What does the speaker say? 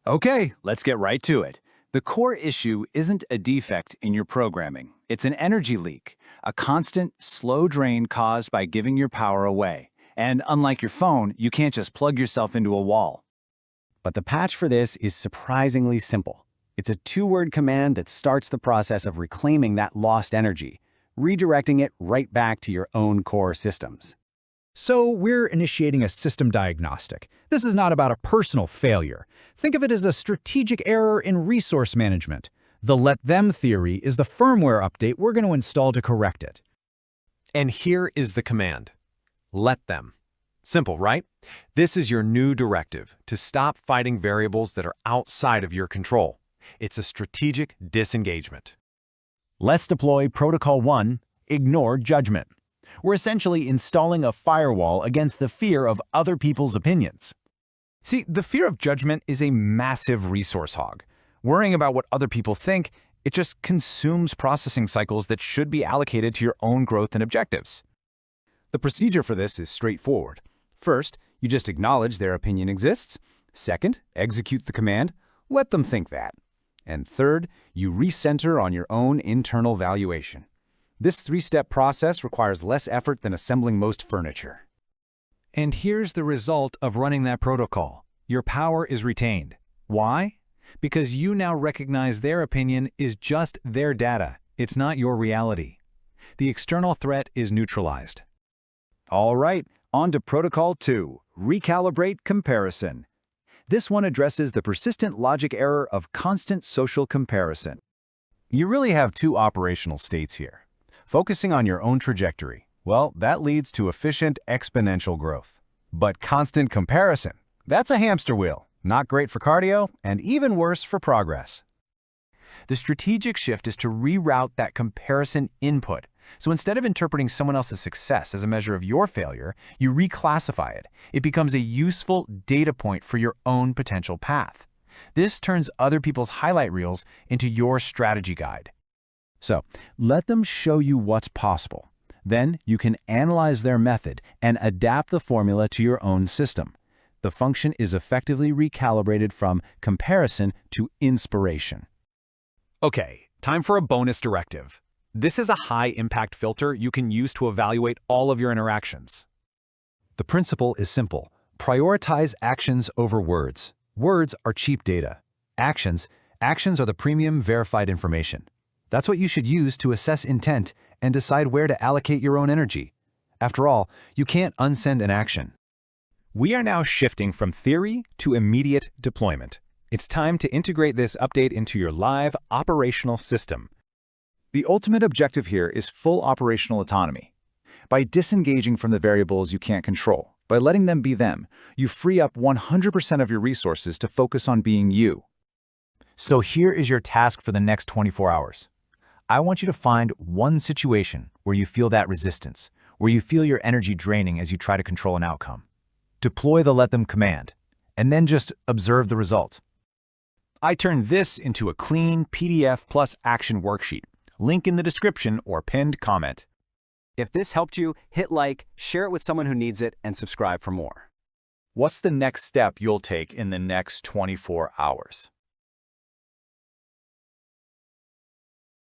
Okay, let's get right to it. The core issue isn't a defect in your programming. It's an energy leak, a constant, slow drain caused by giving your power away. And unlike your phone, you can't just plug yourself into a wall. But the patch for this is surprisingly simple. It's a two-word command that starts the process of reclaiming that lost energy, redirecting it right back to your own core systems. So we're initiating a system diagnostic. This is not about a personal failure. Think of it as a strategic error in resource management. The let them theory is the firmware update we're going to install to correct it. And here is the command. Let them. Simple, right? This is your new directive to stop fighting variables that are outside of your control. It's a strategic disengagement. Let's deploy Protocol 1, Ignore Judgment. We're essentially installing a firewall against the fear of other people's opinions. See, the fear of judgment is a massive resource hog. Worrying about what other people think, it just consumes processing cycles that should be allocated to your own growth and objectives. The procedure for this is straightforward. First, you just acknowledge their opinion exists. Second, execute the command, let them think that. And third, you recenter on your own internal valuation. This three-step process requires less effort than assembling most furniture. And here's the result of running that protocol. Your power is retained. Why? Because you now recognize their opinion is just their data. It's not your reality. The external threat is neutralized. All right, on to Protocol 2, Recalibrate Comparison. This one addresses the persistent logic error of constant social comparison. You really have two operational states here. Focusing on your own trajectory, well, that leads to efficient exponential growth. But constant comparison, that's a hamster wheel. Not great for cardio, and even worse for progress. The strategic shift is to reroute that comparison input. So instead of interpreting someone else's success as a measure of your failure, you reclassify it. It becomes a useful data point for your own potential path. This turns other people's highlight reels into your strategy guide. So let them show you what's possible. Then you can analyze their method and adapt the formula to your own system. The function is effectively recalibrated from comparison to inspiration. Okay, time for a bonus directive. This is a high-impact filter you can use to evaluate all of your interactions. The principle is simple. Prioritize actions over words. Words are cheap data. Actions are the premium verified information. That's what you should use to assess intent and decide where to allocate your own energy. After all, you can't unsend an action. We are now shifting from theory to immediate deployment. It's time to integrate this update into your live operational system. The ultimate objective here is full operational autonomy. By disengaging from the variables you can't control, by letting them be them, you free up 100% of your resources to focus on being you. So here is your task for the next 24 hours. I want you to find one situation where you feel that resistance, where you feel your energy draining as you try to control an outcome. Deploy the let them command, and then just observe the result. I turned this into a clean PDF plus action worksheet. Link in the description or pinned comment. If this helped you, hit like, share it with someone who needs it, and subscribe for more. What's the next step you'll take in the next 24 hours?